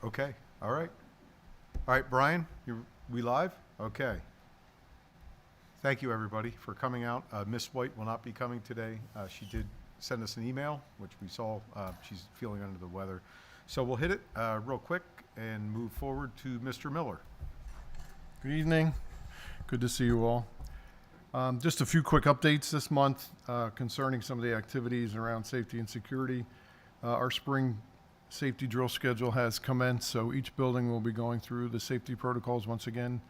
Okay, all right. All right, Brian, we live? Okay. Thank you, everybody, for coming out. Miss White will not be coming today. She did send us an email, which we saw. She's feeling under the weather. So we'll hit it real quick and move forward to Mr. Miller. Good evening. Good to see you all. Just a few quick updates this month concerning some of the activities around safety and security. Our spring safety drill schedule has commenced, so each building will be going through the safety protocols once again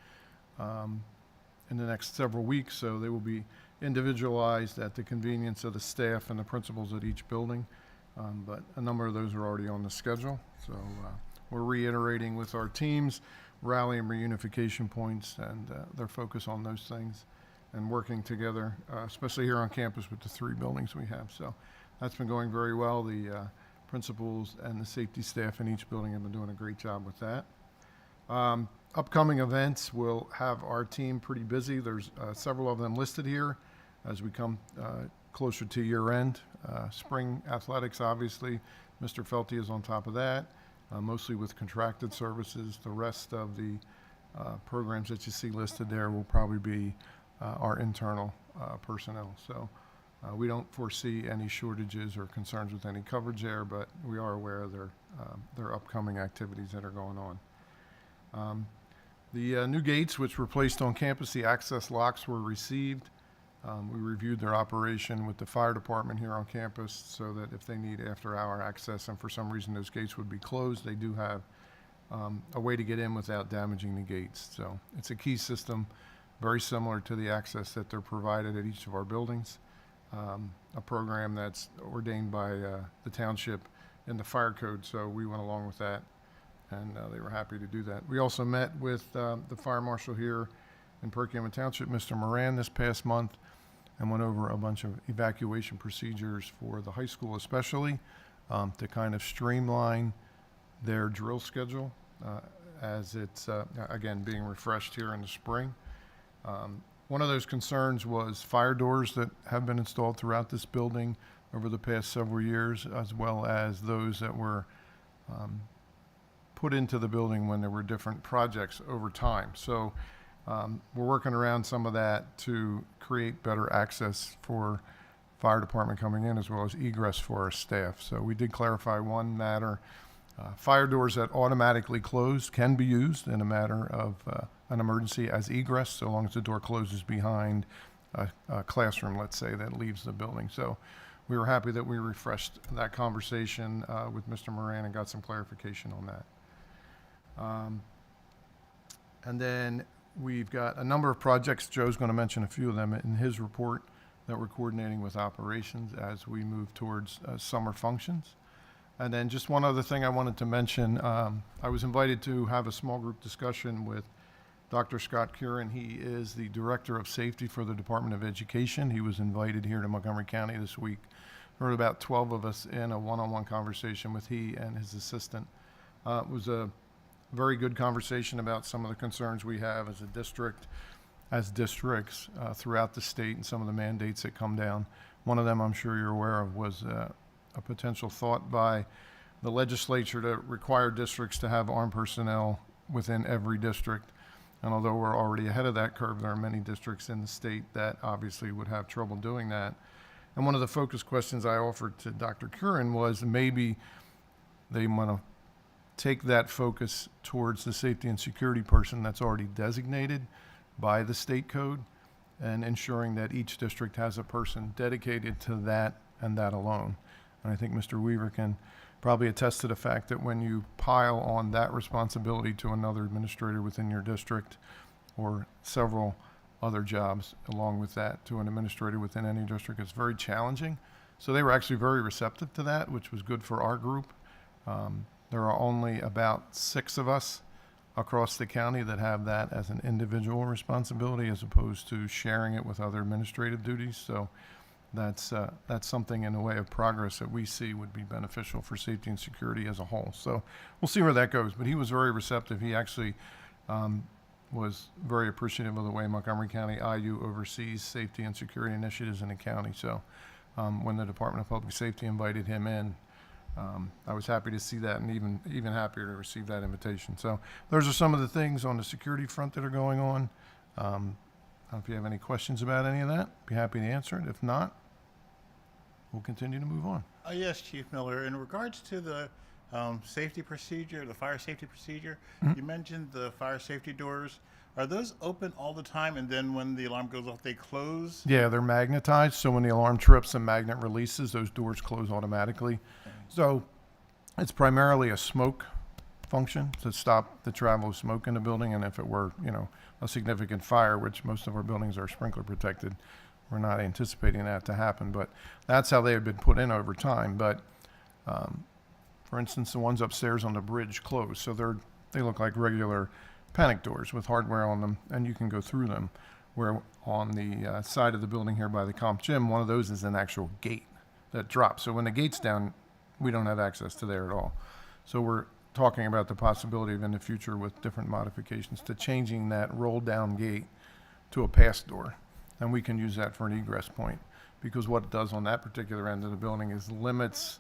in the next several weeks. So they will be individualized at the convenience of the staff and the principals at each building. But a number of those are already on the schedule. So we're reiterating with our teams, rally and reunification points, and their focus on those things, and working together, especially here on campus with the 3 buildings we have. So that's been going very well. The principals and the safety staff in each building have been doing a great job with that. Upcoming events will have our team pretty busy. There's several of them listed here as we come closer to year end. Spring athletics, obviously, Mr. Felty is on top of that, mostly with contracted services. The rest of the programs that you see listed there will probably be our internal personnel. So we don't foresee any shortages or concerns with any coverage there, but we are aware of their upcoming activities that are going on. The new gates, which were placed on campus, the access locks were received. We reviewed their operation with the fire department here on campus so that if they need after-hour access and for some reason those gates would be closed, they do have a way to get in without damaging the gates. So it's a key system, very similar to the access that they're provided at each of our buildings. A program that's ordained by the township in the fire code, so we went along with that, and they were happy to do that. We also met with the fire marshal here in Perkiomen Township, Mr. Moran, this past month, and went over a bunch of evacuation procedures for the high school especially, to kind of streamline their drill schedule as it's, again, being refreshed here in the spring. One of those concerns was fire doors that have been installed throughout this building over the past several years, as well as those that were put into the building when there were different projects over time. So we're working around some of that to create better access for fire department coming in, as well as egress for our staff. So we did clarify one matter. Fire doors that automatically close can be used in a matter of an emergency as egress, so long as the door closes behind a classroom, let's say, that leaves the building. So we were happy that we refreshed that conversation with Mr. Moran and got some clarification on that. And then we've got a number of projects. Joe's going to mention a few of them in his report that we're coordinating with operations as we move towards summer functions. And then just one other thing I wanted to mention, I was invited to have a small group discussion with Dr. Scott Curran. He is the Director of Safety for the Department of Education. He was invited here to Montgomery County this week. There were about 12 of us in a one-on-one conversation with he and his assistant. It was a very good conversation about some of the concerns we have as a district, as districts throughout the state, and some of the mandates that come down. One of them I'm sure you're aware of was a potential thought by the legislature to require districts to have armed personnel within every district. And although we're already ahead of that curve, there are many districts in the state that obviously would have trouble doing that. And one of the focus questions I offered to Dr. Curran was maybe they want to take that focus towards the safety and security person that's already designated by the state code, and ensuring that each district has a person dedicated to that and that alone. And I think Mr. Weaver can probably attest to the fact that when you pile on that responsibility to another administrator within your district, or several other jobs along with that to an administrator within any district, it's very challenging. So they were actually very receptive to that, which was good for our group. There are only about 6 of us across the county that have that as an individual responsibility, as opposed to sharing it with other administrative duties. So that's something in the way of progress that we see would be beneficial for safety and security as a whole. So we'll see where that goes. But he was very receptive. He actually was very appreciative of the way Montgomery County IU oversees safety and security initiatives in the county. So when the Department of Public Safety invited him in, I was happy to see that, and even happier to receive that invitation. So those are some of the things on the security front that are going on. I don't know if you have any questions about any of that. Be happy to answer it. If not, we'll continue to move on. Yes, Chief Miller. In regards to the safety procedure, the fire safety procedure, you mentioned the fire safety doors. Are those open all the time, and then when the alarm goes off, they close? Yeah, they're magnetized, so when the alarm trips and magnet releases, those doors close automatically. So it's primarily a smoke function to stop the travel of smoke in the building, and if it were, a significant fire, which most of our buildings are sprinkler protected, we're not anticipating that to happen, but that's how they have been put in over time. But for instance, the ones upstairs on the bridge close, so they look like regular panic doors with hardware on them, and you can go through them. Where on the side of the building here by the comp gym, one of those is an actual gate that drops. So when the gate's down, we don't have access to there at all. So we're talking about the possibility of in the future with different modifications to changing that roll down gate to a pass door. And we can use that for an egress point, because what it does on that particular end of the building is limits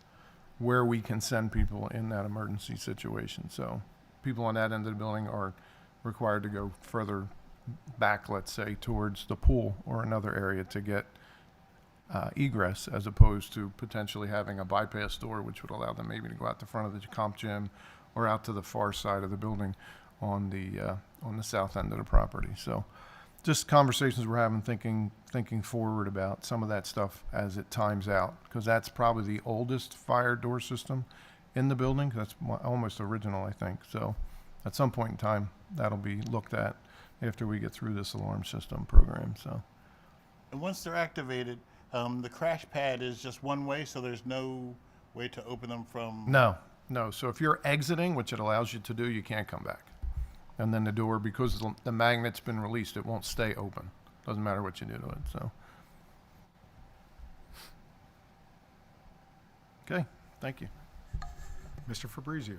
where we can send people in that emergency situation. So people on that end of the building are required to go further back, let's say, towards the pool or another area to get egress, as opposed to potentially having a bypass door, which would allow them maybe to go out the front of the comp gym or out to the far side of the building on the south end of the property. So just conversations we're having, thinking forward about some of that stuff as it times out, because that's probably the oldest fire door system in the building. That's almost original, I think. So at some point in time, that'll be looked at after we get through this alarm system program. So And once they're activated, the crash pad is just one way, so there's no way to open them from... no. So if you're exiting, which it allows you to do, you can't come back. And then the door, because the magnet's been released, it won't stay open. Doesn't matter what you do to it. So, okay, thank you. Mr. Fabrizio.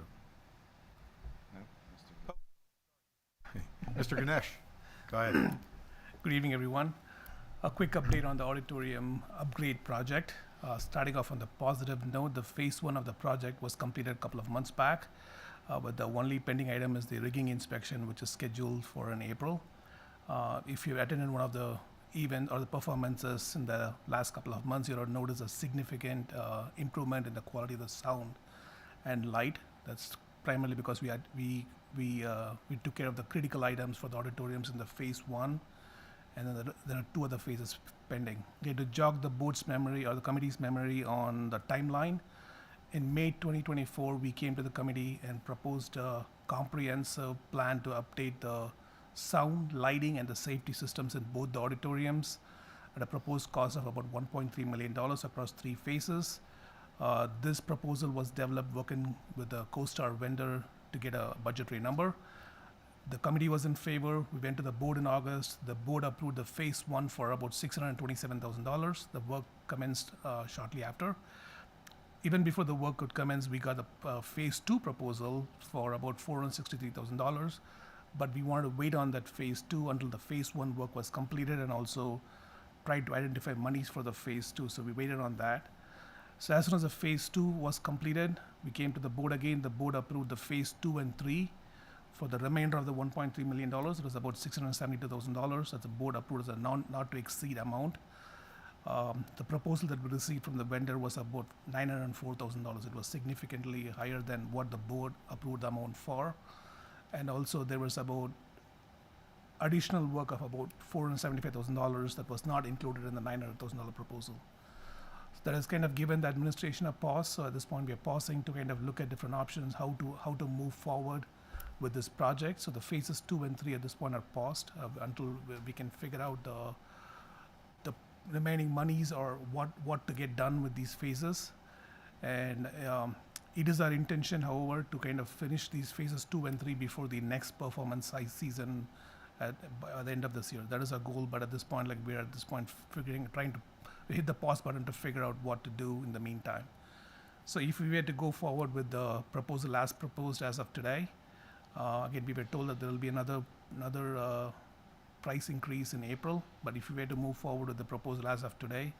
Mr. Ganesh, go ahead. Good evening, everyone. A quick update on the auditorium upgrade project. Starting off on the positive note, the phase 1 of the project was completed a couple of months back, but the only pending item is the rigging inspection, which is scheduled for in April. If you attended one of the event or the performances in the last couple of months, you'll have noticed a significant improvement in the quality of the sound and light. That's primarily because we took care of the critical items for the auditoriums in the phase 1, and then there are 2 other phases pending. Okay, to jog the board's memory or the committee's memory on the timeline, in May 2024, we came to the committee and proposed a comprehensive plan to update the sound, lighting, and the safety systems in both the auditoriums at a proposed cost of about $1.3 million across 3 phases. This proposal was developed working with the CoStar vendor to get a budgetary number. The committee was in favor. We went to the board in August. The board approved the phase 1 for about $627,000. The work commenced shortly after. Even before the work could commence, we got a phase 2 proposal for about $463,000. But we wanted to wait on that phase 2 until the phase 1 work was completed, and also tried to identify monies for the phase 2. So we waited on that. So as soon as the phase 2 was completed, we came to the board again. The board approved the phase 2 and 3 for the remainder of the $1.3 million. It was about $672,000 that the board approved as a not to exceed amount. The proposal that we received from the vendor was about $904,000. It was significantly higher than what the board approved the amount for. And also there was about additional work of about $475,000 that was not included in the $900,000 proposal. So that has kind of given the administration a pause. So at this point, we are pausing to kind of look at different options, how to move forward with this project. So the phases 2 and 3 at this point are paused until we can figure out the remaining monies or what to get done with these phases. And it is our intention, however, to kind of finish these phases 2 and 3 before the next performance size season by the end of this year. That is our goal, but at this point, we're at this point trying to hit the pause button to figure out what to do in the meantime. So if we were to go forward with the proposal as proposed as of today, again, we were told that there will be another price increase in April, but if we were to move forward with the proposal as of today,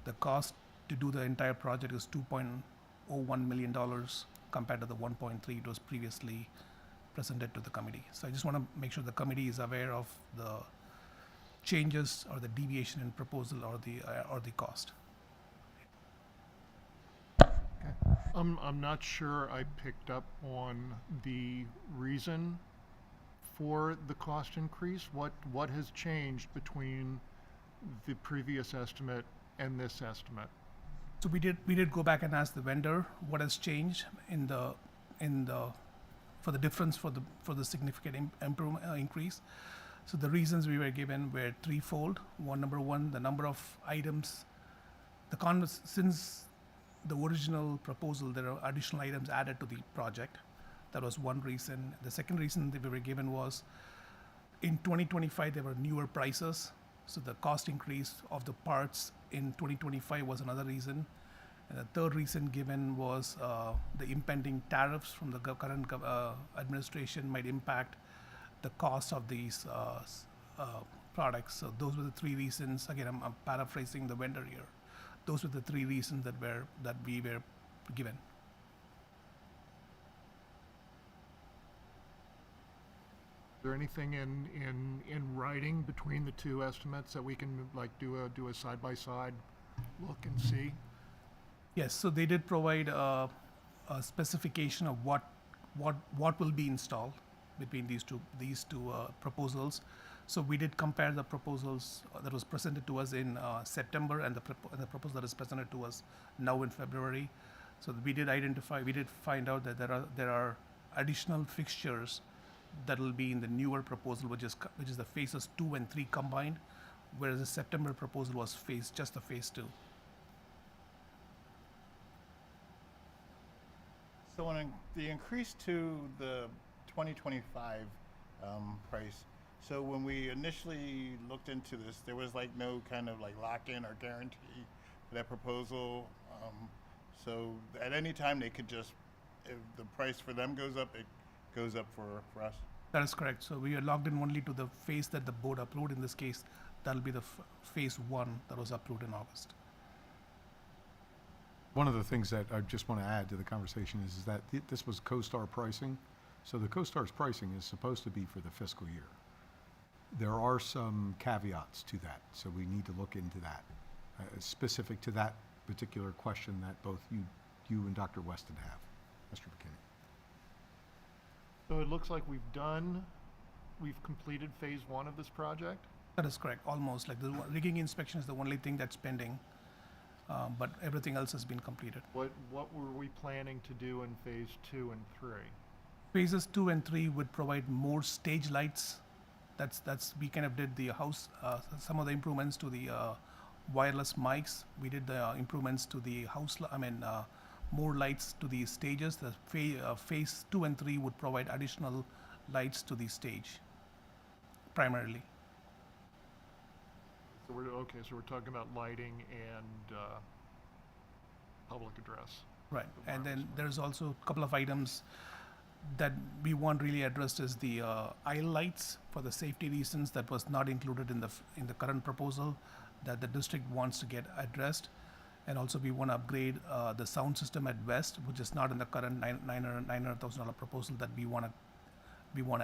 the cost to do the entire project is $1.01 million compared to the 1.3 it was previously presented to the committee. So I just want to make sure the committee is aware of the changes or the deviation in proposal or the cost. I'm not sure I picked up on the reason for the cost increase. What has changed between the previous estimate and this estimate? So we did go back and ask the vendor what has changed for the difference for the significant increase. So the reasons we were given were threefold. Number one, the number of items. Since the original proposal, there are additional items added to the project. That was one reason. The second reason that we were given was in 2025 there were newer prices, so the cost increase of the parts in 2025 was another reason. And the third reason given was the impending tariffs from the current administration might impact the cost of these products. So those were the three reasons. Again, I'm paraphrasing the vendor here. Those were the three reasons that we were given. Is there anything in writing between the two estimates that we can like do a side by side look and see? Yes, so they did provide a specification of what will be installed between these two proposals. So we did compare the proposals that was presented to us in September and the proposal that is presented to us now in February. So we did find out that there are additional fixtures that will be in the newer proposal, which is the phases 2 and 3 combined, whereas the September proposal was just the phase 2. So when the increase to the 2025 price, so when we initially looked into this, there was like no kind of like lock-in or guarantee for that proposal. So at any time they could just, if the price for them goes up, it goes up for us. That is correct. So we are logged in only to the phase that the board approved. In this case, that'll be the phase 1 that was approved in August. One of the things that I just want to add to the conversation is that this was CoStar pricing. So the CoStar's pricing is supposed to be for the fiscal year. There are some caveats to that, so we need to look into that, specific to that particular question that both you and Dr. Weston have. Mr. McKinney. So it looks like we've completed phase 1 of this project? That is correct, almost. Like the rigging inspection is the only thing that's pending, but everything else has been completed. What were we planning to do in phase 2 and 3? Phases 2 and 3 would provide more stage lights. We kind of did the house, some of the improvements to the wireless mics. We did the improvements to the house, more lights to the stages. The phase 2 and 3 would provide additional lights to the stage, primarily. So we're talking about lighting and public address. Right, and then there's also a couple of items that we want really addressed is the aisle lights for the safety reasons that was not included in the current proposal that the district wants to get addressed. And also we want to upgrade the sound system at West, which is not in the current $900,000 proposal that we want to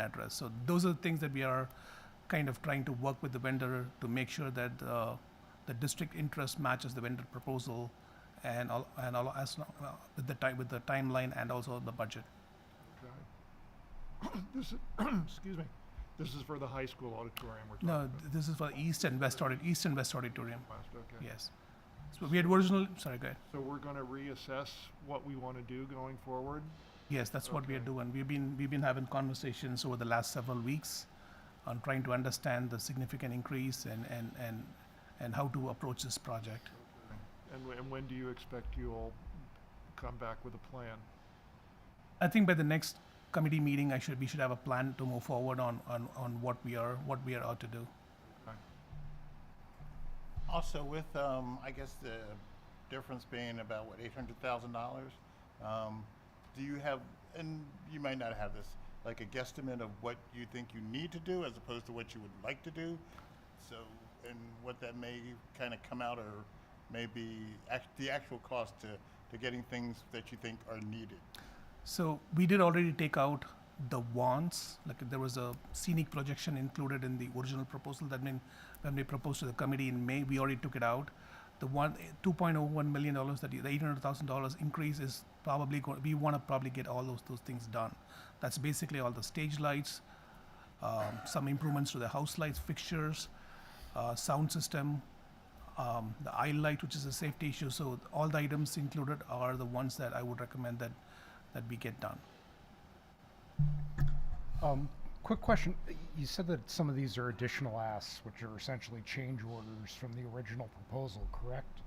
address. So those are the things that we are kind of trying to work with the vendor to make sure that the district interest matches the vendor proposal with the timeline and also the budget. Okay. This is, excuse me. This is for the high school auditorium we're talking No, about. this is for East and West auditorium. West, okay. Yes. So we had originally, sorry, go ahead. So we're going to reassess what we want to do going forward? Yes, that's what we are Okay. doing. We've been having conversations over the last several weeks on trying to understand the significant increase and how to approach this project. And when do you expect you'll come back with a plan? I think by the next committee meeting, we should have a plan to move forward on what we are out to do. Okay. Also with, I guess the difference being about what, $800,000, do you have, and you might not have this, like a guesstimate of what you think you need to do as opposed to what you would like to do? So, and what that may kind of come out or maybe the actual cost to to getting things that you think are needed? So we did already take out the wants, like there was a scenic projection included in the original proposal that when we proposed to the committee in May, we already took it out. The $2.01 million that the $800,000 increase is probably we want to probably get all those things done. That's basically all the stage lights, some improvements to the house lights, fixtures, sound system, the aisle light, which is a safety issue. So all the items included are the ones that I would recommend that we get done. Quick question. You said that some of these are additional asks, which are essentially change orders from the original proposal, correct?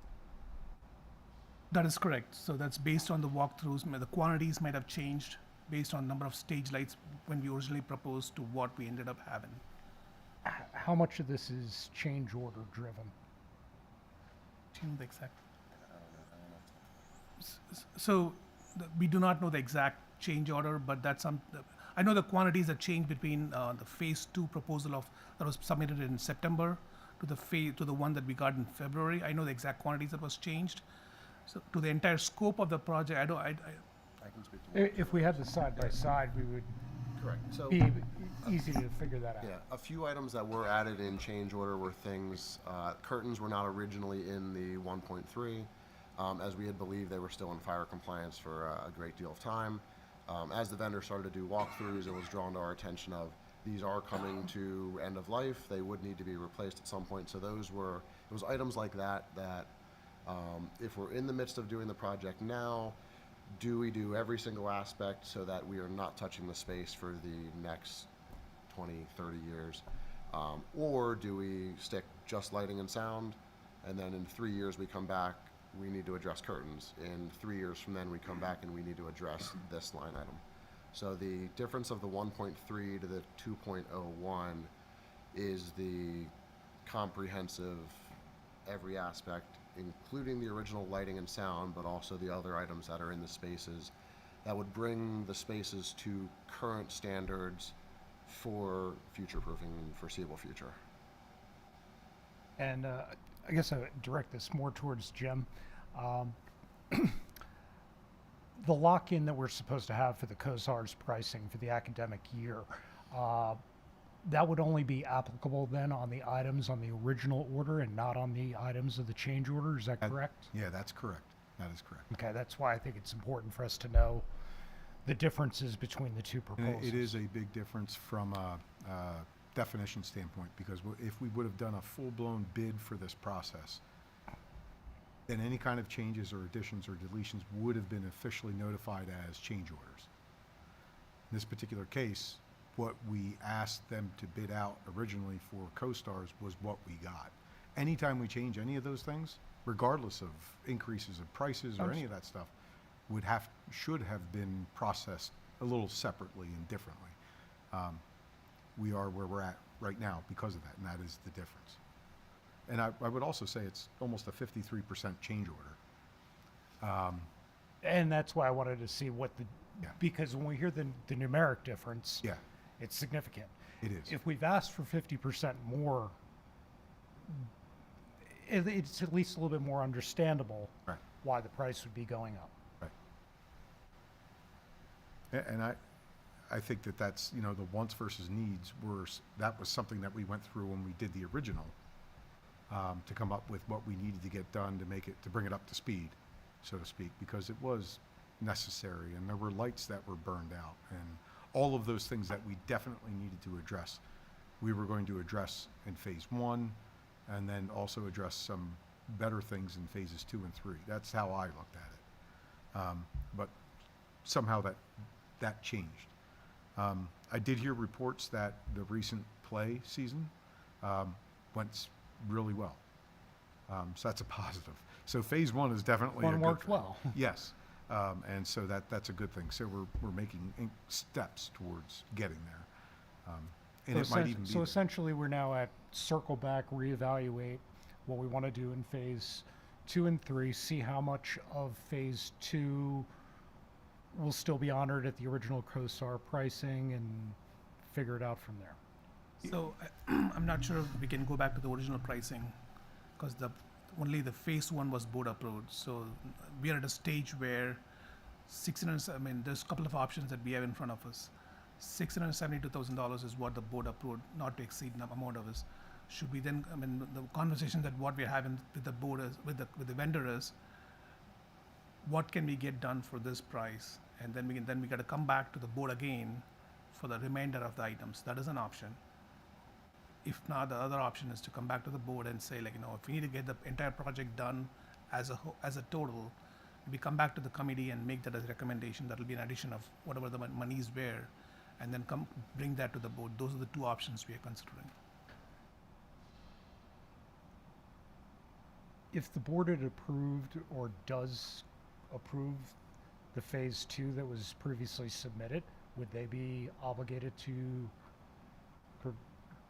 That is correct. So that's based on the walkthroughs. The quantities might have changed based on number of stage lights when we originally proposed to what we ended up having. How much of this is change order driven? Do you know the exact? So we do not know the exact change order, but that's I know the quantities that changed between the phase 2 proposal that was submitted in September to the one that we got in February. I know the exact quantities that was changed. So to the entire scope of the project, I I can speak to If we had this side by side, we would Correct. So, be easy to figure that out. yeah, a few items that were added in change order were things, curtains were not originally in the 1.3. As we had believed, they were still in fire compliance for a great deal of time. As the vendor started to do walkthroughs, it was drawn to our attention of these are coming to end of life. They would need to be replaced at some point. So it was items like that if we're in the midst of doing the project now, do we do every single aspect so that we are not touching the space for the next 20, 30 years? Or do we stick just lighting and sound, and then in 3 years we come back, we need to address curtains. In 3 years from then, we come back and we need to address this line item. So the difference of the 1.3 to the 2.01 is the comprehensive, every aspect, including the original lighting and sound, but also the other items that are in the spaces that would bring the spaces to current standards for future-proofing foreseeable future. And I guess I would direct this more towards Jim. The lock-in that we're supposed to have for the COSAR's pricing for the academic year, that would only be applicable then on the items on the original order and not on the items of the change order. Is that correct? Yeah, that's correct. That is correct. Okay, that's why I think it's important for us to know the differences between the two And proposals. it is a big difference from a definition standpoint, because if we would have done a full-blown bid for this process, then any kind of changes or additions or deletions would have been officially notified as change orders. In this particular case, what we asked them to bid out originally for co-stars was what we got. Anytime we change any of those things, regardless of increases of prices or any of that stuff, should have been processed a little separately and differently. We are where we're at right now because of that, and that is the difference. And I would also say it's almost a 53% change order. And that's why I wanted to see what Yeah. because when we hear the numeric difference, Yeah, it's significant. it is. If we've asked for 50% more, it's at least a little bit more understandable Right. why the price would be going up. Right. And I think that's, the wants versus needs that was something that we went through when we did the original, to come up with what we needed to get done to bring it up to speed, so to speak, because it was necessary and there were lights that were burned out and all of those things that we definitely needed to address. We were going to address in phase 1 and then also address some better things in phases 2 and 3. That's how I looked at it. But somehow that changed. I did hear reports that the recent play season went really well. So that's a positive. So phase 1 is definitely One a good worked thing. well. Yes. And so that's a good thing. So we're making steps towards getting there. And it might even be So there. essentially, we're now at circle back, reevaluate what we want to do in phase 2 and 3, see how much of phase 2 will still be honored at the original COSAR pricing and figure it out from there. So I'm not sure if we can go back to the original pricing, because only the phase one was board approved. So we are at a stage where 600, I mean, there's a couple of options that we have in front of us. $672,000 is what the board approved, not to exceed amount of us. Should we then, I mean, the conversation that what we're having with the board is, with the vendor is, what can we get done for this price? And then we got to come back to the board again for the remainder of the items. That is an option. If not, the other option is to come back to the board and say, like, if we need to get the entire project done as a total, we come back to the committee and make that as a recommendation. That will be an addition of whatever the monies were, and then bring that to the board. Those are the two options we are considering. If the board had approved or does approve the phase two that was previously submitted, would they be obligated to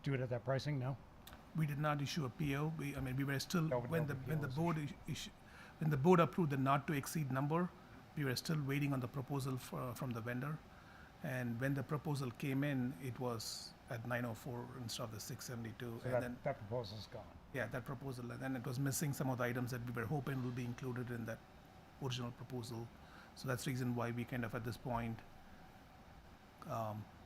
do it at that pricing? No? We did not issue a PO. We were still, No, when no the PO was when the board approved the not to exceed number, we were still waiting on the proposal from the vendor. And when the proposal came in, it was at 904 instead of the 672. So that proposal's gone. Yeah, that proposal, and then it was missing some of the items that we were hoping will be included in that original proposal. So that's the reason why we kind of at this point,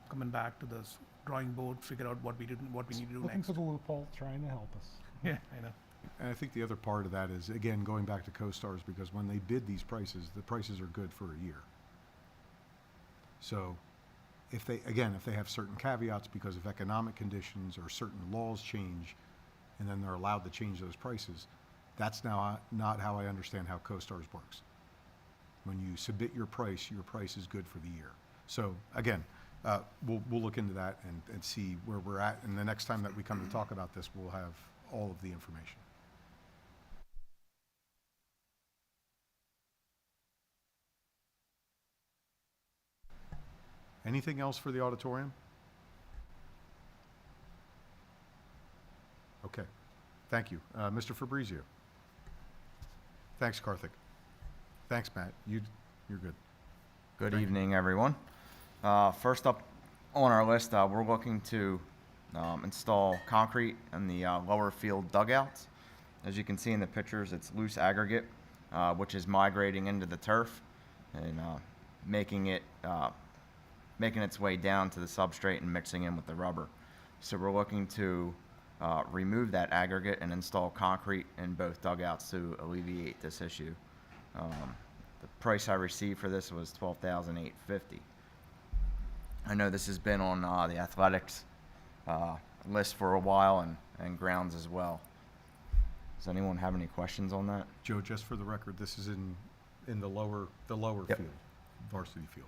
coming back to the drawing board, figure out what we need to do Looking next. for the loophole, trying to help us. Yeah, I know. And I think the other part of that is, again, going back to CoStars, because when they bid these prices, the prices are good for a year. So if they have certain caveats because of economic conditions or certain laws change, and then they're allowed to change those prices, that's now not how I understand how CoStars works. When you submit your price is good for the year. So again, we'll look into that and see where we're at. And the next time that we come to talk about this, we'll have all of the information. Anything else for the auditorium? Okay, thank you. Mr. Fabrizio. Thanks, Karthik. Thanks, Matt. You're good. Good Thank you. evening, everyone. First up on our list, we're looking to install concrete in the lower field dugouts. As you can see in the pictures, it's loose aggregate, which is migrating into the turf and making its way down to the substrate and mixing in with the rubber. So we're looking to remove that aggregate and install concrete in both dugouts to alleviate this issue. The price I received for this was $12,850. I know this has been on the athletics list for a while and grounds as well. Does anyone have any questions on that? Joe, just for the record, this is in the lower Yep. field, varsity field.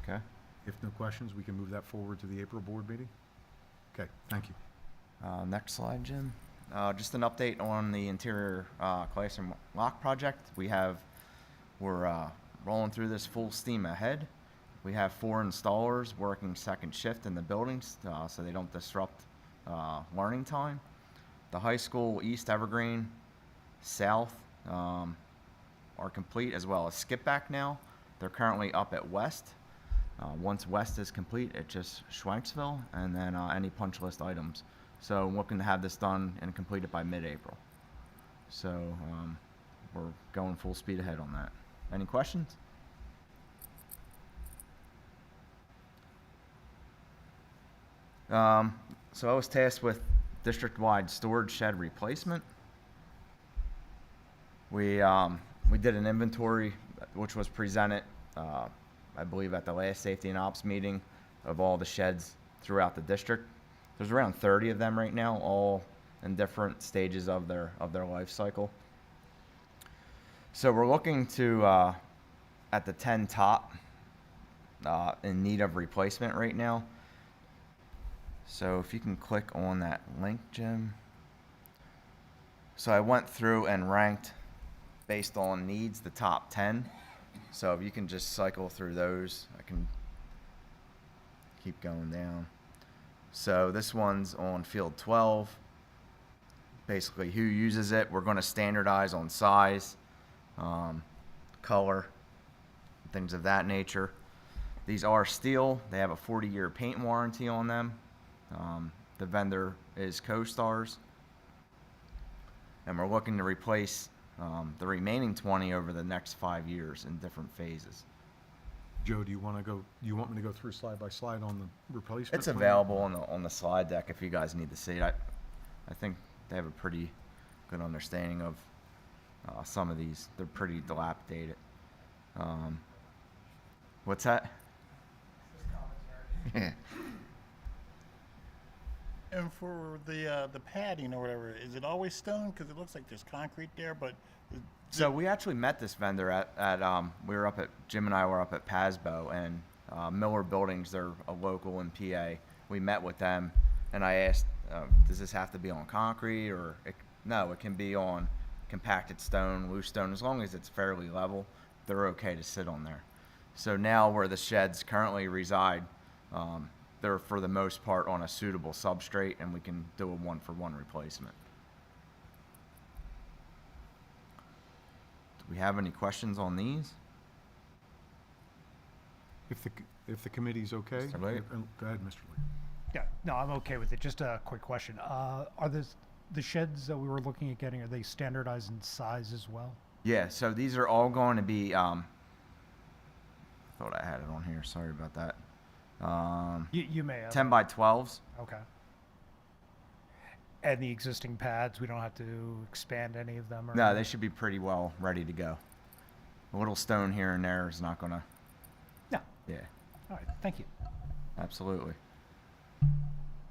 Okay. If no questions, we can move that forward to the April board meeting? Okay, thank you. Next slide, Jim. Just an update on the interior classroom lock project. We're rolling through this full steam ahead. We have 4 installers working second shift in the buildings so they don't disrupt learning time. The high school, East Evergreen, South are complete, as well as Skip Back now. They're currently up at West. Once West is complete, it's just Schwanksville and then any punch list items. So I'm looking to have this done and completed by mid-April. So we're going full speed ahead on that. Any questions? So I was tasked with district-wide storage shed replacement. We did an inventory, which was presented, I believe, at the last safety and ops meeting of all the sheds throughout the district. There's around 30 of them right now, all in different stages of their life cycle. So we're looking to at the 10 top in need of replacement right now. So if you can click on that link, Jim. So I went through and ranked based on needs the top 10. So if you can just cycle through those, I can keep going down. So this one's on field 12. Basically, who uses it? We're going to standardize on size, color, things of that nature. These are steel. They have a 40-year paint warranty on them. The vendor is CoStars. and we're looking to replace the remaining 20 over the next 5 years in different phases. Joe, do you want me to go through slide by slide on the replacement? It's plan? available on the slide deck if you guys need to see it. I think they have a pretty good understanding of some of these. They're pretty dilapidated. What's that? And for the padding or whatever, is it always stone? Because it looks like there's concrete there, but So we actually met this vendor at we were up at Jim and I were up at PASBO, and Miller Buildings, they're a local in PA. We met with them, and I asked, does this have to be on concrete or no? It can be on compacted stone, loose stone, as long as it's fairly level. They're okay to sit on there. So now where the sheds currently reside, they're for the most part on a suitable substrate, and we can do a 1-for-1 replacement. Do we have any questions on these? If the committee's okay. Mr. Lee? Go ahead, Mr. Lee. Yeah, no, I'm okay with it. Just a quick question. Are the sheds that we were looking at getting, are they standardized in size as well? Yeah, so these are all going to be, I thought I had it on here, sorry about that. You may have. 10 by 12s. Okay. And the existing pads, we don't have to expand any of them? Or No, they should be pretty well ready to go. A little stone here and there is not going to, No. yeah, All right, thank you. absolutely.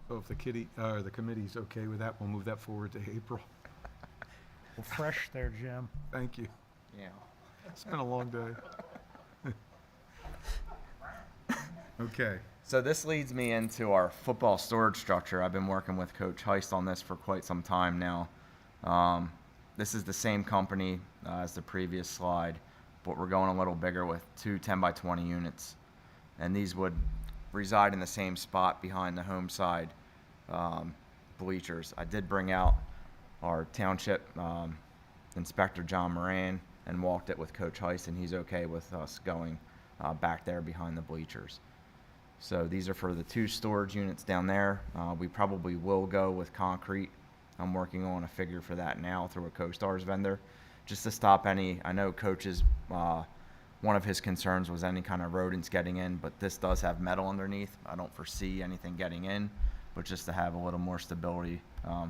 So if the committee's okay with that, we'll move that forward to April. Well, fresh there, Jim. Thank you. Yeah. It's been a long day. Okay. So this leads me into our football storage structure. I've been working with Coach Heist on this for quite some time now. This is the same company as the previous slide, but we're going a little bigger with 2 10 by 20 units. And these would reside in the same spot behind the home side bleachers. I did bring out our township inspector, John Moran, and walked it with Coach Heist, and he's okay with us going back there behind the bleachers. So these are for the 2 storage units down there. We probably will go with concrete. I'm working on a figure for that now through a CoStarz vendor, just to stop any, I know Coach's, one of his concerns was any kind of rodents getting in, but this does have metal underneath. I don't foresee anything getting in, but just to have a little more stability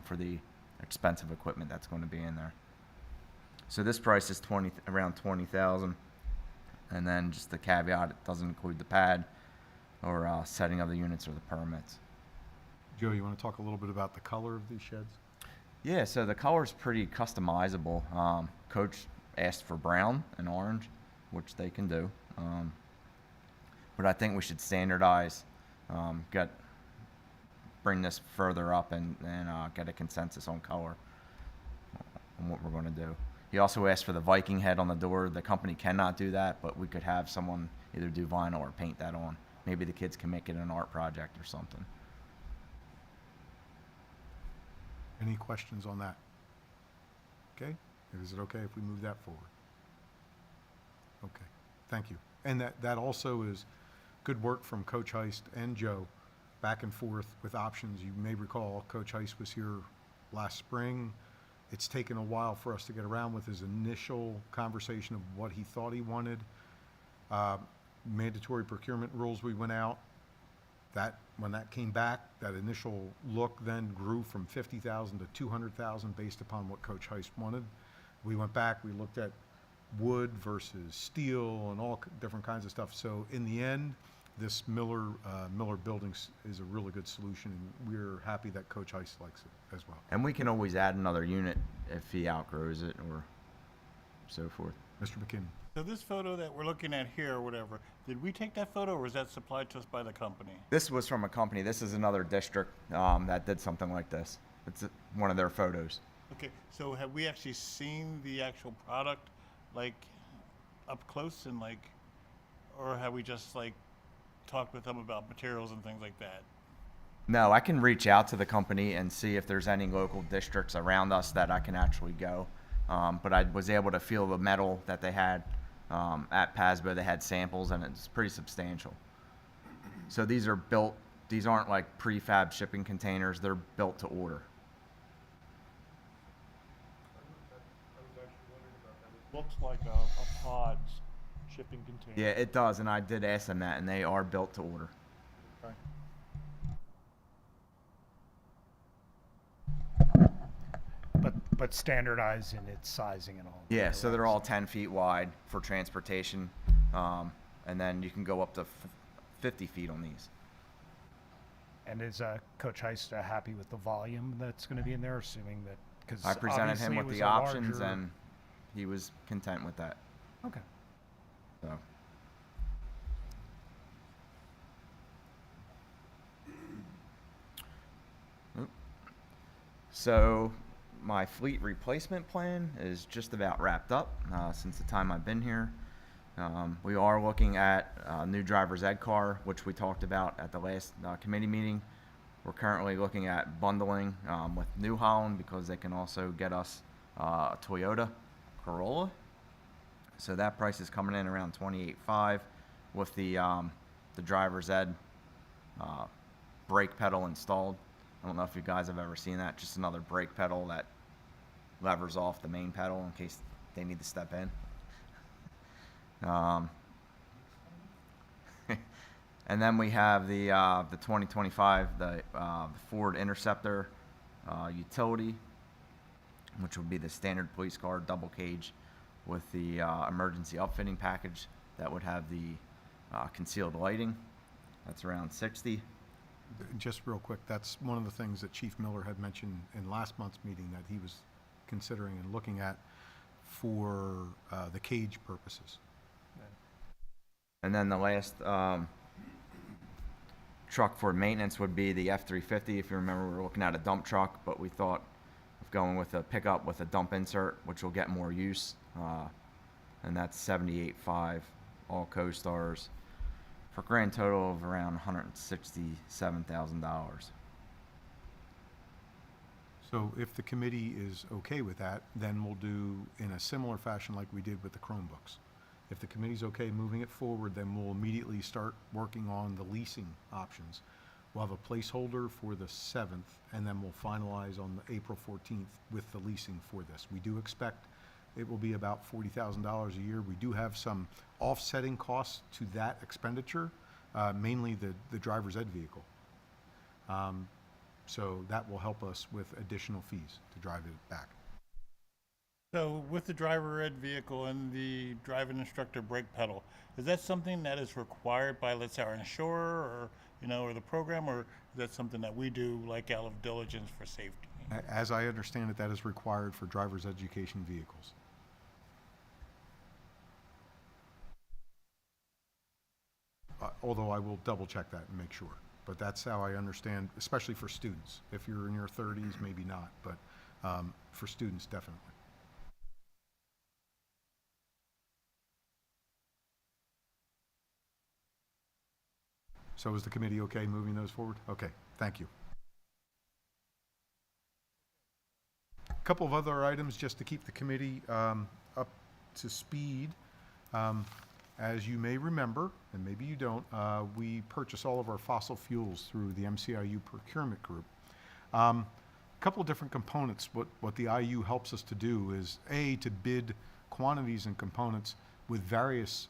for the expensive equipment that's going to be in there. So this price is around $20,000, and then just the caveat, it doesn't include the pad or setting of the units or the permits. Joe, you want to talk a little bit about the color of these sheds? Yeah, so the color's pretty customizable. Coach asked for brown and orange, which they can do. But I think we should standardize, bring this further up and get a consensus on color on what we're going to do. He also asked for the Viking head on the door. The company cannot do that, but we could have someone either do vinyl or paint that on. Maybe the kids can make it an art project or something. Any questions on that? Okay, is it okay if we move that forward? Okay, thank you. And that also is good work from Coach Heist and Joe, back and forth with options. You may recall Coach Heist was here last spring. It's taken a while for us to get around with his initial conversation of what he thought he wanted. Mandatory procurement rules, we went out. When that came back, that initial look then grew from 50,000 to 200,000 based upon what Coach Heist wanted. We went back, we looked at wood versus steel and all different kinds of stuff. So in the end, this Miller Buildings is a really good solution, and we're happy that Coach Heist likes it as well. And we can always add another unit if he outgrows it or so forth. Mr. McKinney. So this photo that we're looking at here or whatever, did we take that photo or was that supplied to us by the company? This was from a company. This is another district that did something like this. It's one of their photos. Okay, so have we actually seen the actual product, like, up close and like, or have we just like talked with them about materials and things like that? No, I can reach out to the company and see if there's any local districts around us that I can actually go. But I was able to feel the metal that they had at PASBO. They had samples, and it's pretty substantial. So these are built, these aren't like prefab shipping containers. They're built to order. looks like a pod shipping container. Yeah, it does, and I did ask them that, and they are built to order. Okay. But standardized in its sizing and all. Yeah, so they're all 10 feet wide for transportation, and then you can go up to 50 feet on these. And is Coach Heist happy with the volume that's going to be in there, assuming that, because I presented him with the options, and he was content with that. Okay. So. Oop. So my fleet replacement plan is just about wrapped up since the time I've been here. We are looking at a new driver's ed car, which we talked about at the last committee meeting. We're currently looking at bundling with New Holland because they can also get us a Toyota Corolla. So that price is coming in around $28,500 with the driver's ed brake pedal installed. I don't know if you guys have ever seen that. Just another brake pedal that levers off the main pedal in case they need to step in. And then we have the 2025 the Ford Interceptor utility, which would be the standard police car double cage with the emergency upfitting package that would have the concealed lighting. That's around $60,000. Just real quick, that's one of the things that Chief Miller had mentioned in last month's meeting that he was considering and looking at for the cage purposes. And then the last truck for maintenance would be the F-350. If you remember, we were looking at a dump truck, but we thought of going with a pickup with a dump insert, which will get more use. And that's $78,500, all co-stars, for a grand total of around $167,000. So if the committee is okay with that, then we'll do in a similar fashion like we did with the Chromebooks. If the committee's okay moving it forward, then we'll immediately start working on the leasing options. We'll have a placeholder for the 7th, and then we'll finalize on the April 14th with the leasing for this. We do expect it will be about $40,000 a year. We do have some offsetting costs to that expenditure, mainly the driver's ed vehicle. So that will help us with additional fees to drive it back. So with the driver ed vehicle and the driving instructor brake pedal, is that something that is required by, let's say, our insurer or, or the program, or is that something that we do like out of diligence for safety? As I understand it, that is required for driver's education vehicles. Although I will double check that and make sure. But that's how I understand, especially for students. If you're in your 30s, maybe not, but for students, definitely. So is the committee okay moving those forward? Okay, thank you. A couple of other items just to keep the committee up to speed. As you may remember, and maybe you don't, we purchase all of our fossil fuels through the MCIU procurement group. A couple of different components. What the IU helps us to do is, A, to bid quantities and components with various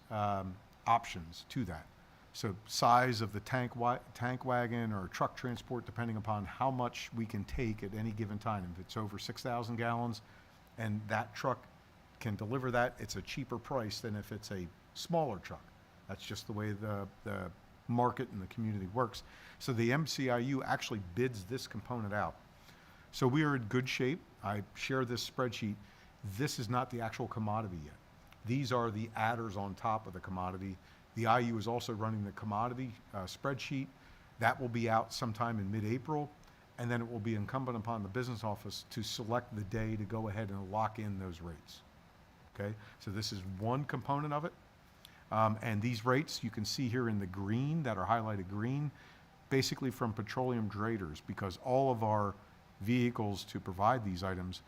options to that. So size of the tank wagon or truck transport, depending upon how much we can take at any given time. If it's over 6,000 gallons and that truck can deliver that, it's a cheaper price than if it's a smaller truck. That's just the way the market and the community works. So the MCIU actually bids this component out. So we are in good shape. I share this spreadsheet. This is not the actual commodity yet. These are the adders on top of the commodity. The IU is also running the commodity spreadsheet. That will be out sometime in mid-April, and then it will be incumbent upon the business office to select the day to go ahead and lock in those rates. Okay, so this is one component of it. And these rates you can see here in the green that are highlighted green, basically from petroleum traders, because all of our vehicles to provide these items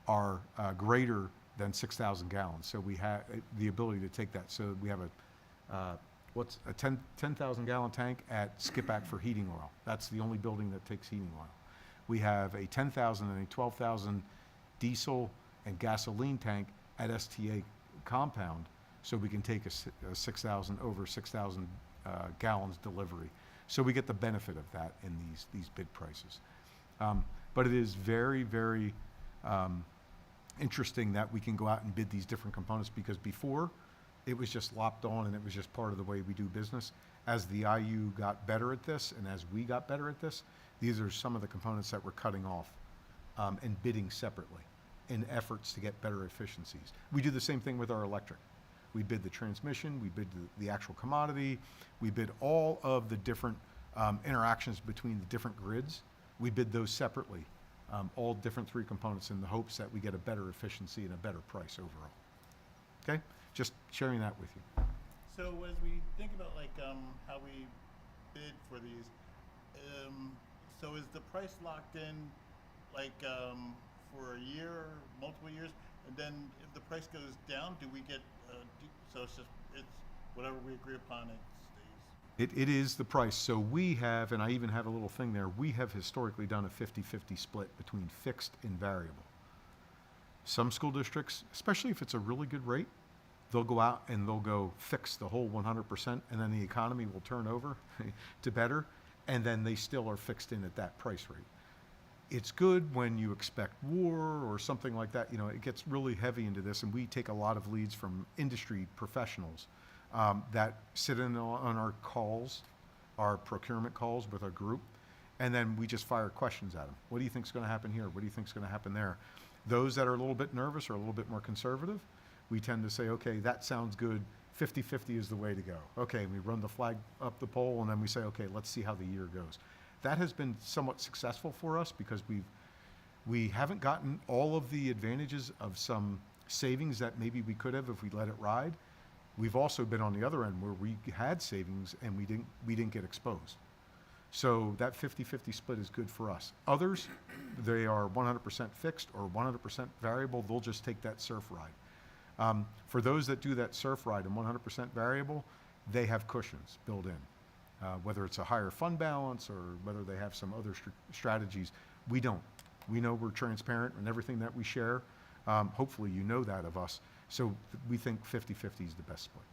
are greater than 6,000 gallons. So we have the ability to take that. So we have a 10,000 gallon tank at Skipback for heating oil. That's the only building that takes heating oil. We have a 10,000 and a 12,000 diesel and gasoline tank at STA compound so we can take a 6,000, over 6,000 gallons delivery. So we get the benefit of that in these bid prices. But it is very, very interesting that we can go out and bid these different components, because before it was just lopped on and it was just part of the way we do business. As the IU got better at this and as we got better at this, these are some of the components that we're cutting off and bidding separately in efforts to get better efficiencies. We do the same thing with our electric. We bid the transmission, we bid the actual commodity, we bid all of the different interactions between the different grids. We bid those separately, all different 3 components, in the hopes that we get a better efficiency and a better price overall. Okay? Just sharing that with you. So as we think about like how we bid for these, so is the price locked in like for a year, multiple years, and then if the price goes down, do we get? So it's whatever we agree upon, it stays. It is the price. So we have, and I even have a little thing there, we have historically done a 50-50 split between fixed and variable. Some school districts, especially if it's a really good rate, they'll go out and they'll go fix the whole 100%, and then the economy will turn over to better, and then they still are fixed in at that price rate. It's good when you expect war or something like that. You know, it gets really heavy into this, and we take a lot of leads from industry professionals that sit in on our calls, our procurement calls with our group, and then we just fire questions at them. What do you think is going to happen here? What do you think is going to happen there? Those that are a little bit nervous or a little bit more conservative, we tend to say, okay, that sounds good. 50-50 is the way to go. Okay, we run the flag up the pole, and then we say, okay, let's see how the year goes. That has been somewhat successful for us, because we haven't gotten all of the advantages of some savings that maybe we could have if we let it ride. We've also been on the other end where we had savings and we didn't get exposed. So that 50-50 split is good for us. Others, they are 100% fixed or 100% variable. They'll just take that surf ride. For those that do that surf ride and 100% variable, they have cushions built in. Whether it's a higher fund balance or whether they have some other strategies, we don't. We know we're transparent in everything that we share. Hopefully you know that of us. So we think 50-50 is the best split.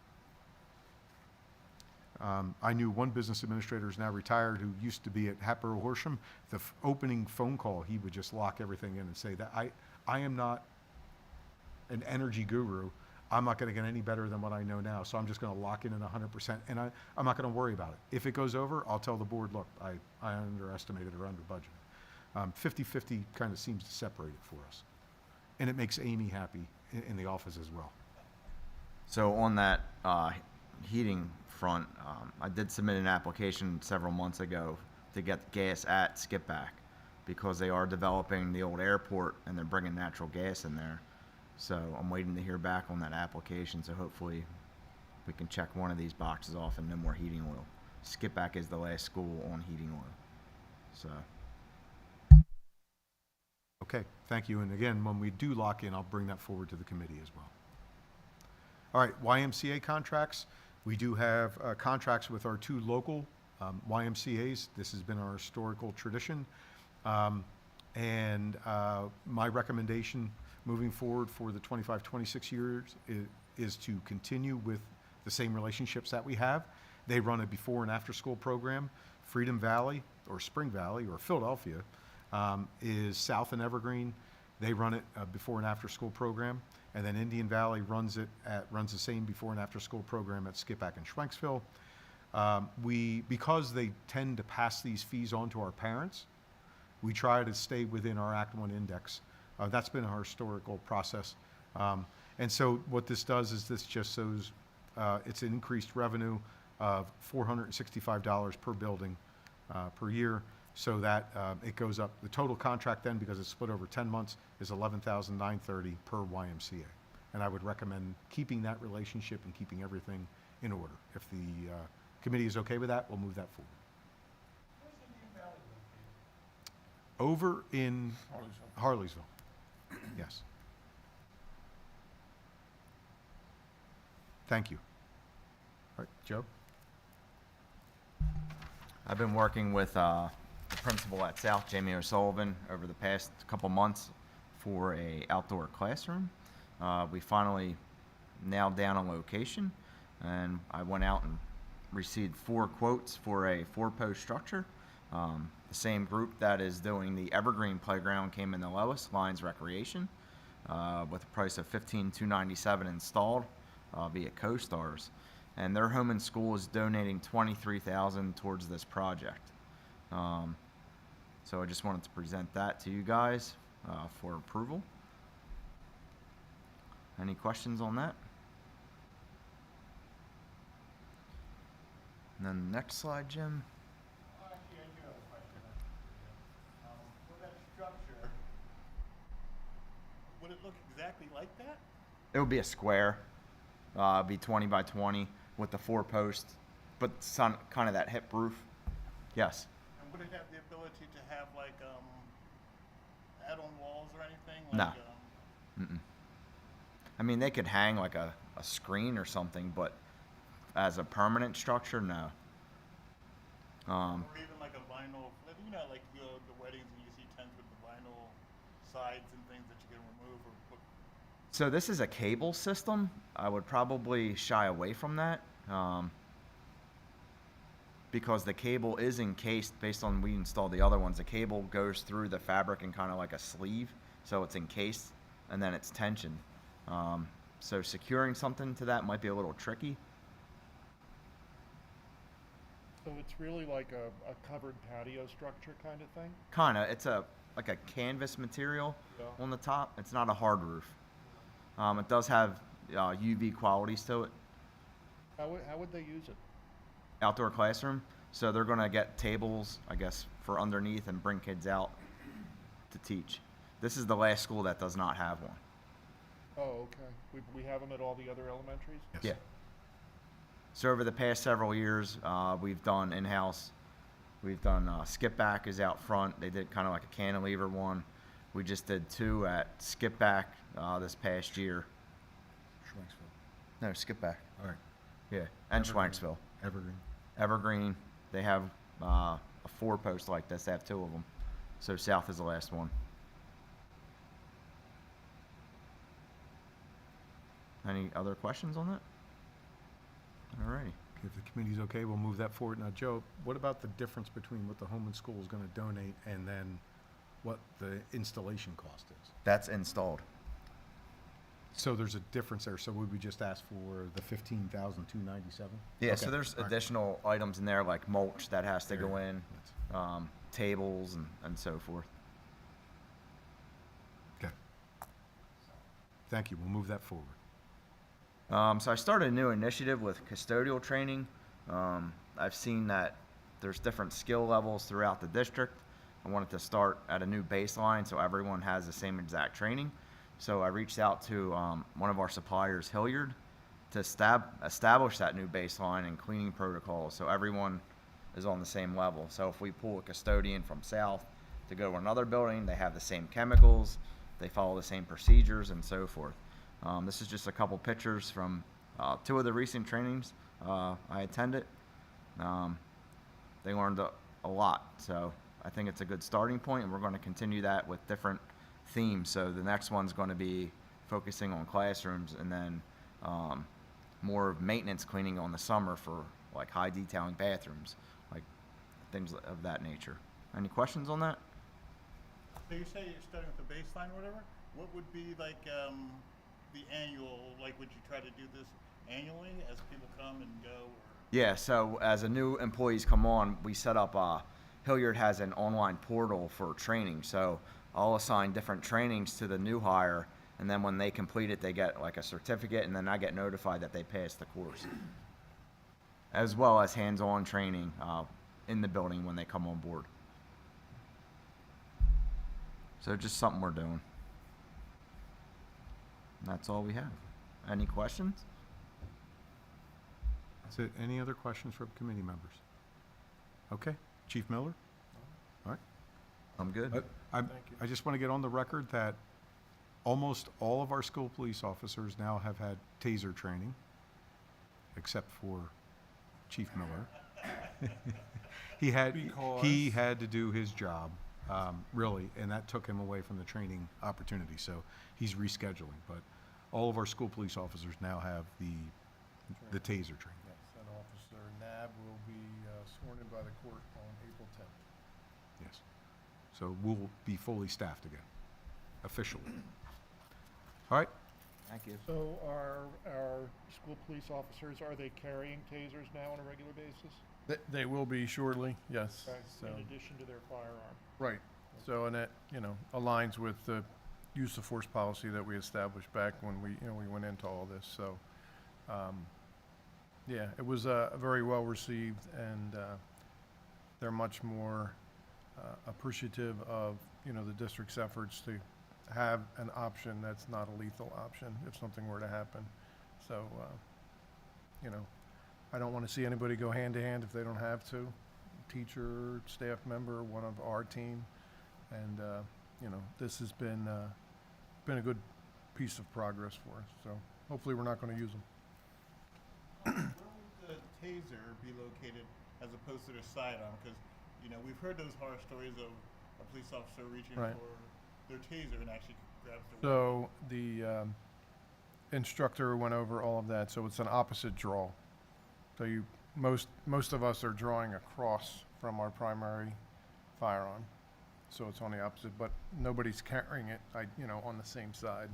I knew one business administrator who's now retired who used to be at Hatboro Horsham. The opening phone call, he would just lock everything in and say that I am not an energy guru. I'm not going to get any better than what I know now, so I'm just going to lock in at 100%, and I'm not going to worry about it. If it goes over, I'll tell the board, look, I underestimated or under budgeted. 50-50 kind of seems to separate it for us, and it makes Amy happy in the office as well. So on that heating front, I did submit an application several months ago to get gas at Skipback, because they are developing the old airport and they're bringing natural gas in there. So I'm waiting to hear back on that application, so hopefully we can check one of these boxes off and no more heating oil. Skipback is the last school on heating oil. So. Okay, thank you. And again, when we do lock in, I'll bring that forward to the committee as well. All right, YMCA contracts. We do have contracts with our 2 local YMCAs. This has been our historical tradition. And my recommendation moving forward for the 25-26 years is to continue with the same relationships that we have. They run a before and after school program. Freedom Valley or Spring Valley or Philadelphia is south in Evergreen. They run it before and after school program. And then Indian Valley runs the same before and after school program at Skipback and Schwenksville. Because they tend to pass these fees on to our parents, we try to stay within our Act 1 index. That's been our historical process. And so what this does is this just shows it's an increased revenue of $465 per building per year, so that it goes up. The total contract then, because it's split over 10 months, is $11,930 per YMCA. And I would recommend keeping that relationship and keeping everything in order. If the committee is okay with that, we'll move that forward. Over in Harleysville. Yes. Thank you. All right, Joe? I've been working with the principal at South, Jamie O'Sullivan, over the past couple months for a outdoor classroom. We finally nailed down a location, and I went out and received 4 quotes for a 4-post structure. The same group that is doing the Evergreen Playground came in the lowest, Lions Recreation, with a price of $15,297 installed via CoStars. And their home and school is donating $23,000 towards this project. So I just wanted to present that to you guys for approval. Any questions on that? And then the next slide, Jim. Actually, I do have a question. For that structure, would it look exactly like that? It would be a square, be 20 by 20 with the 4 posts, but kind of that hip roof. Yes. And would it have the ability to have like add-on walls or anything? No. Like, I mean, they could hang like a screen or something, but as a permanent structure, no. or even like a vinyl, you know, like you go to the weddings and you see tents with the vinyl sides and things that you can remove or put. So this is a cable system. I would probably shy away from that because the cable is encased based on we installed the other ones. The cable goes through the fabric in kind of like a sleeve, so it's encased and then it's tensioned. So securing something to that might be a little tricky. So it's really like a covered patio structure kind of thing? Kind of. It's like a canvas material Yeah. on the top. It's not a hard roof. It does have UV qualities to it. How would they use it? Outdoor classroom. So they're going to get tables, I guess, for underneath and bring kids out to teach. This is the last school that does not have one. Oh, okay. We have them at all the other elementaries? Yes. Yeah. So over the past several years, we've done in-house. We've done Skip Back is out front. They did kind of like a cantilever one. We just did 2 at Skip Back this past year. No, Skip Back. All right. Yeah, and Schwanksville. Evergreen. Evergreen, they have a 4-post like this. They have 2 of them. So South is the last one. Any other questions on that? All righty. If the committee's okay, we'll move that forward. Now, Joe, what about the difference between what the home and school is going to donate and then what the installation cost is? That's installed. So there's a difference there. So would we just ask for the $15,297? Yeah, so Okay. there's All right. additional items in there like mulch that has to go There. in, tables and so forth. Okay. Thank you. We'll move that forward. So I started a new initiative with custodial training. I've seen that there's different skill levels throughout the district. I wanted to start at a new baseline so everyone has the same exact training. So I reached out to one of our suppliers, Hilliard, to establish that new baseline and cleaning protocols so everyone is on the same level. So if we pull a custodian from South to go to another building, they have the same chemicals, they follow the same procedures and so forth. This is just a couple pictures from 2 of the recent trainings I attended. They learned a lot, so I think it's a good starting point, and we're going to continue that with different themes. So the next one's going to be focusing on classrooms, and then more of maintenance cleaning on the summer for like high detailing bathrooms, like things of that nature. Any questions on that? So you say you're starting with the baseline or whatever? What would be like the annual, like would you try to do this annually as people come and go? Or? Yeah, so as a new employees come on, we set up, Hilliard has an online portal for training. So I'll assign different trainings to the new hire, and then when they complete it, they get like a certificate, and then I get notified that they passed the course. As well as hands-on training in the building when they come on board. So just something we're doing. And that's all we have. Any questions? That's it. Any other questions from committee members? Okay. Chief Miller? All right. I'm good. I just want to get on the record that almost all of our school police officers now have had taser training, except for Chief Miller. He had to do his job, really, and that took him away from the training opportunity. So he's rescheduling. But all of our school police officers now have the taser training. Yes, and Officer Nab will be sworn in by the court on April 10th. Yes. So we'll be fully staffed again, officially. All right, Thank you. So our school police officers, are they carrying tasers now on a regular basis? They will be shortly, yes. So, In addition to their firearm? right. So, and that, you know, aligns with the use of force policy that we established back when we went into all this. So, yeah, it was very well received, and they're much more appreciative of, the district's efforts to have an option that's not a lethal option if something were to happen. So, I don't want to see anybody go hand to hand if they don't have to. Teacher, staff member, one of our team, and this has been a good piece of progress for us. So hopefully we're not going to use them. Where would the taser be located as opposed to their sidearm? Because, we've heard those horror stories of a police officer reaching Right. for their taser and actually grabs the So the instructor went over all of that. So it's an opposite draw. So most of us are drawing across from our primary firearm. So it's on the opposite, but nobody's carrying it, on the same side.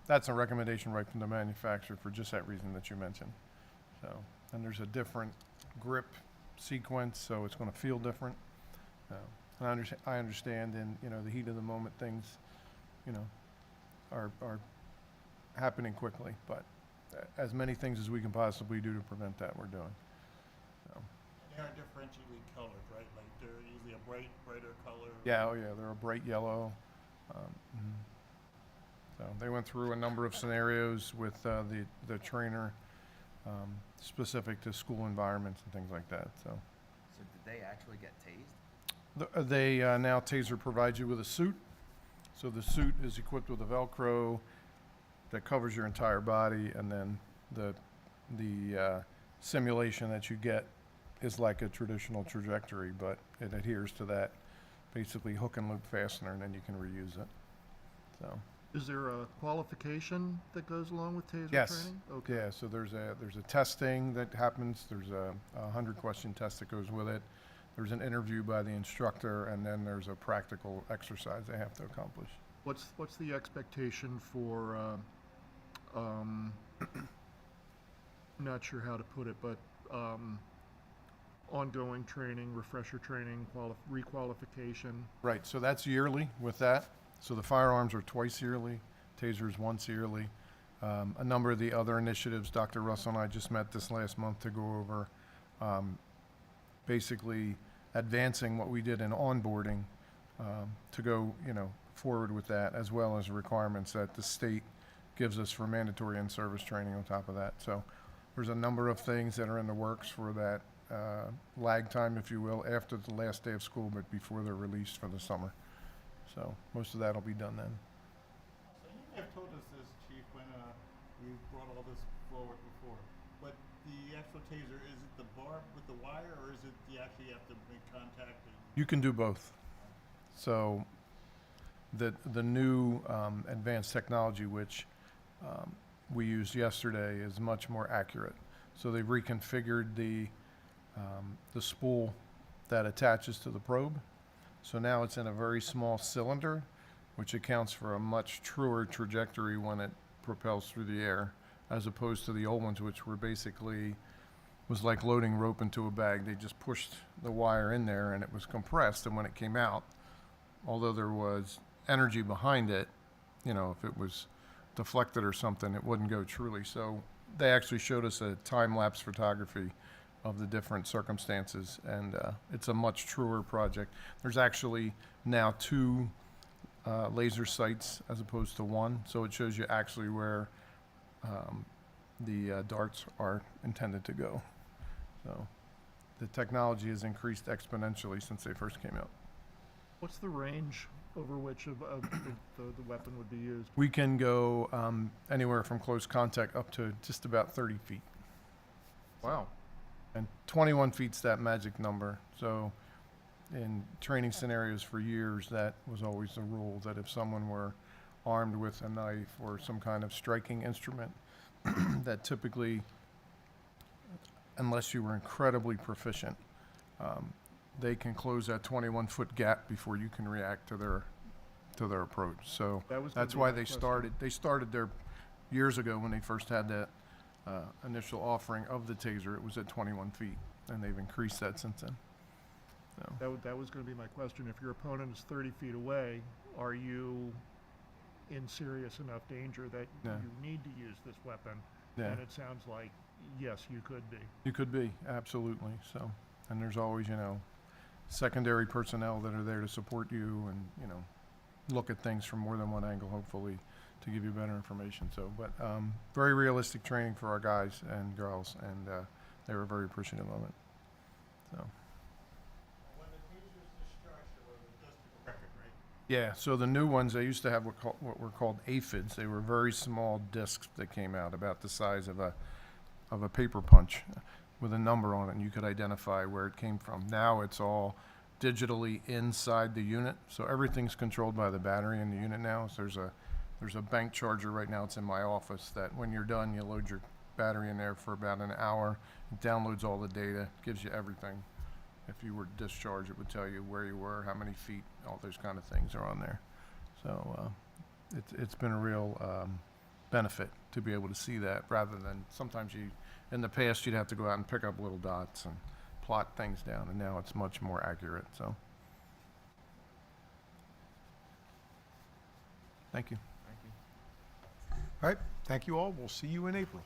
That's a recommendation right from the manufacturer for just that reason that you mentioned. So, and there's a different grip sequence, so it's going to feel different. And I understand in, the heat of the moment, things, are happening quickly, but as many things as we can possibly do to prevent that, we're doing. So, They are differentially colored, right? Like they're usually a brighter color. yeah, oh yeah, they're a bright yellow. Mhm. So they went through a number of scenarios with the trainer, specific to school environments and things like that. So So did they actually get tased? they now Taser provides you with a suit. So the suit is equipped with a Velcro that covers your entire body, and then the simulation that you get is like a traditional trajectory, but it adheres to that basically hook and loop fastener, and then you can reuse it. So. Is there a qualification that goes along with taser Yes. training? Okay. Yeah, so there's a testing that happens, there's a 100-question test that goes with it, there's an interview by the instructor, and then there's a practical exercise they have to accomplish. What's the expectation for, not sure how to put it, but ongoing training, refresher training, requalification? Right, so that's yearly with that. So the firearms are twice yearly, tasers once yearly. A number of the other initiatives, Dr. Russell and I just met this last month to go over basically advancing what we did in onboarding to go, forward with that, as well as requirements that the state gives us for mandatory in-service training on top of that. So there's a number of things that are in the works for that lag time, if you will, after the last day of school, but before they're released for the summer. So most of that will be done then. So you may have told us this, Chief, when we brought all this forward before. But the actual taser, is it the bar with the wire, or is it you actually have to make contact? You can do both. So the new advanced technology, which we used yesterday, is much more accurate. So they've reconfigured the spool that attaches to the probe. So now it's in a very small cylinder, which accounts for a much truer trajectory when it propels through the air, as opposed to the old ones, which were basically, was like loading rope into a bag. They just pushed the wire in there and it was compressed, and when it came out, although there was energy behind it, if it was deflected or something, it wouldn't go truly. So they actually showed us a time-lapse photography of the different circumstances, and it's a much truer project. There's actually now 2 laser sights as opposed to 1, so it shows you actually where the darts are intended to go. So the technology has increased exponentially since they first came out. What's the range over which the weapon would be used? We can go anywhere from close contact up to just about 30 feet. Wow. And 21 feet's that magic number. So in training scenarios for years, that was always the rule, that if someone were armed with a knife or some kind of striking instrument that typically, unless you were incredibly proficient, they can close that 21-foot gap before you can react to their approach. So That was gonna that's be why my they question. started their years ago when they first had that initial offering of the taser. It was at 21 feet, and they've increased that since then. So, That was gonna be my question. If your opponent is 30 feet away, are you in serious enough danger that Yeah. you need to use this weapon? yeah. And it sounds like, yes, you could be. You could be, absolutely. So, and there's always, secondary personnel that are there to support you and, look at things from more than one angle, hopefully, to give you better information. So, but very realistic training for our guys and girls, and they were very appreciative of it. So, When the taser is discharged, however, it does take a record, right? yeah. So the new ones, they used to have what were called aphids. They were very small discs that came out about the size of a paper punch, with a number on it, and you could identify where it came from. Now it's all digitally inside the unit, so everything's controlled by the battery in the unit now. So there's a bank charger right now. It's in my office that when you're done, you load your battery in there for about an hour. It downloads all the data, gives you everything. If you were discharged, it would tell you where you were, how many feet, all those kind of things are on there. So it's been a real benefit to be able to see that, rather than sometimes in the past you'd have to go out and pick up little dots and plot things down, and now it's much more accurate. So thank you. All right, thank you all. We'll see you in April.